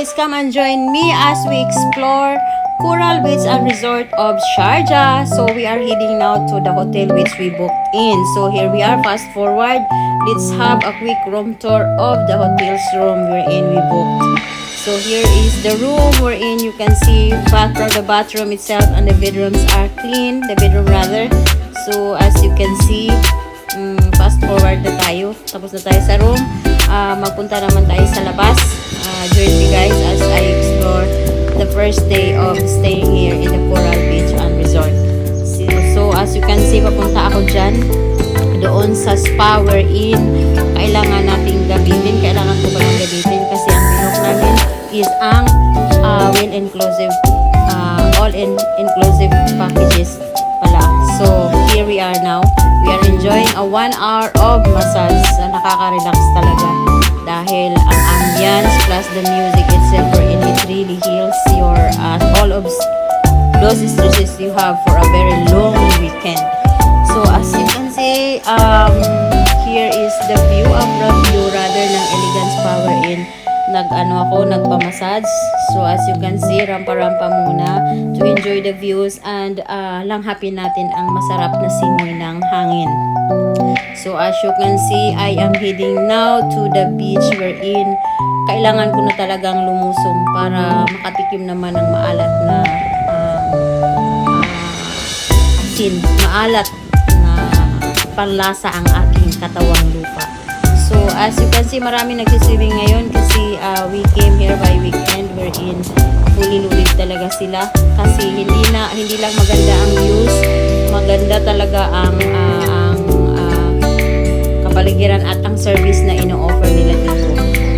guys, come and join me as we explore Coral Beach and Resort of Sharjah. So we are heading now to the hotel which we booked in. So here we are, fast forward. Let's have a quick room tour of the hotel's room wherein we booked. So here is the room wherein you can see the bathroom itself and the bedrooms are clean. The bedroom rather. So as you can see, fast forward na tayo. Tapos na tayo sa room. Magpunta naman tayo sa labas. Join me guys as I explore the first day of staying here in the Coral Beach and Resort. So as you can see, papunta ako dyan. Doon sa spa wherein kailangan nating gamitin. Kailangan ko palang gamitin kasi ang binook namin is ang all-inclusive packages pala. So here we are now. We are enjoying a 1 hour of massage na nakaka-relax talaga dahil ang ambience plus the music itself wherein it really heals your all of those stresses you have for a very long weekend. So as you can see, here is the view of rather ng elegant spa wherein nagpa-massage. So as you can see, rampa-rampa muna to enjoy the views and langhapin natin ang masarap na simoy ng hangin. So as you can see, I am heading now to the beach wherein kailangan ko na talagang lumusong para makatikim naman ng maalat na maalat na panlasa ang aking katawang lupa. So as you can see, marami nagsiswimming ngayon kasi we came here by weekend wherein fully loaded talaga sila kasi hindi lang maganda ang views, maganda talaga ang kapaligiran at ang service na ino-offer nila dito.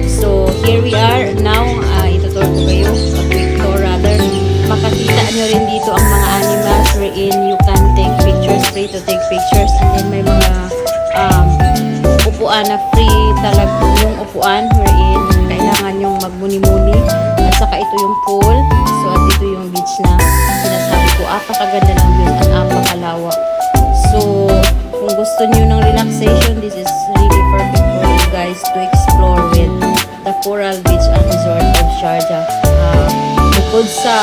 So here we are now, itutur ko kayo a quick tour rather. Makakita nyo rin dito ang mga animals wherein you can take pictures, free to take pictures, and then may mga upuan na free talaga yung upuan wherein kailangan yung magmuni-muni at saka ito yung pool. So at ito yung beach na sinasabi ko, apakaganda ng views at apakalawa. So kung gusto nyo ng relaxation, this is really perfect for you guys to explore with the Coral Beach and Resort of Sharjah. Bukod sa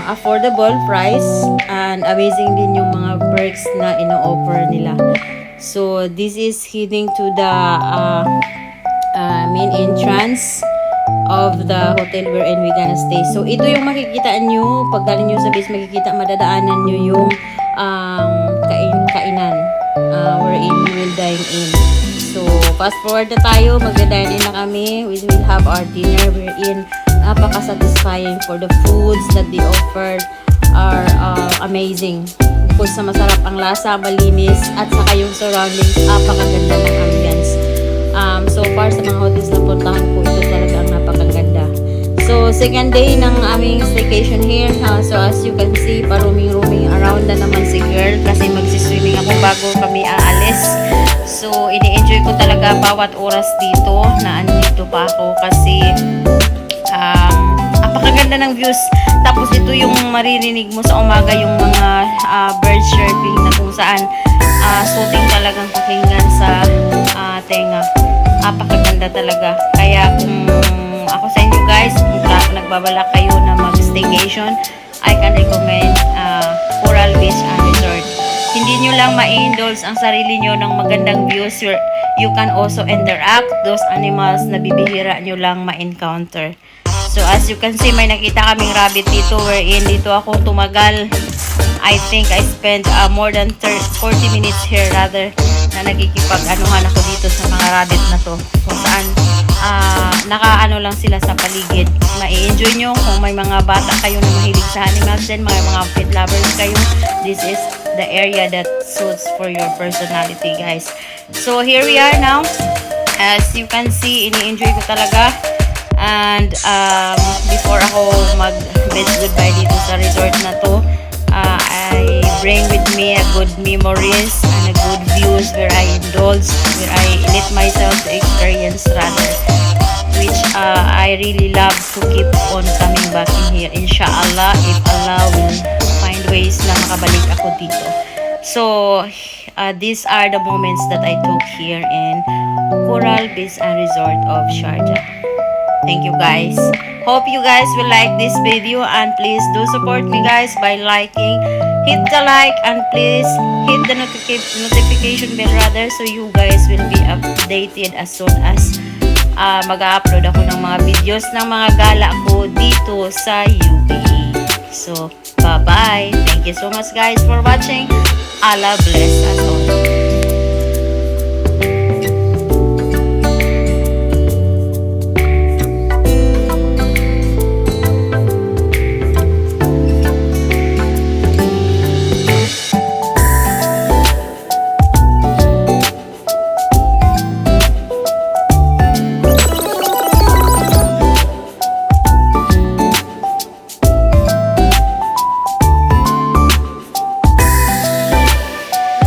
affordable price and amazing din yung mga perks na ino-offer nila. So this is heading to the main entrance of the hotel wherein we gonna stay. So ito yung makikita nyo pag galing nyo sa beach, madadaanan nyo yung kainan wherein you will dine in. So fast forward na tayo, magda-dine in na kami. We will have our dinner wherein napaka-satisfying for the foods that they offered are amazing. Bukod sa masarap ang lasa, malinis, at saka yung surroundings, napakaganda ng ambience. So far sa mga hotels na puntahan ko, ito talaga ang napakaganda. So second day ng aming staycation here. So as you can see, paruming-ruming around na naman si girl kasi magsiswimming ako bago kami aalis. So ini-enjoy ko talaga bawat oras dito na andito pa ako kasi napakaganda ng views. Tapos ito yung maririnig mo sa umaga, yung mga bird chirping na kung saan soothing talagang pakinggan sa tenga. Napakaganda talaga. Kaya kung ako sa inyo guys, kung nagbabala kayo na mag-staycation, I can recommend Coral Beach and Resort. Hindi nyo lang ma-indulge ang sarili nyo ng magandang views. You can also interact those animals na bibihira nyo lang ma-encounter. So as you can see, may nakita kaming rabbit dito wherein dito ako tumagal. I think I spent more than 40 minutes here rather na nagkikipag-anuhan ako dito sa mga rabbit na to. Kung saan nakaano lang sila sa paligid. Ma-enjoy nyo kung may mga bata kayo na mahilig sa animals din, mga pet lovers kayo. This is the area that suits for your personality guys. So here we are now. As you can see, ini-enjoy ko talaga. And before ako mag-bid goodbye dito sa resort na to, I bring with me a good memories and a good views where I indulge, where I let myself to experience rather, which I really love to keep on coming back in here. Inshallah, if Allah will find ways na makabalik ako dito. So these are the moments that I took here in Coral Beach and Resort of Sharjah. Thank you guys. Hope you guys will like this video, and please do support me guys by liking, hit the like, and please hit the notification bell rather, so you guys will be updated as soon as mag-upload ako ng mga videos ng mga gala ko dito sa UAE. So, bye-bye. Thank you so much guys for watching. Allah bless us all.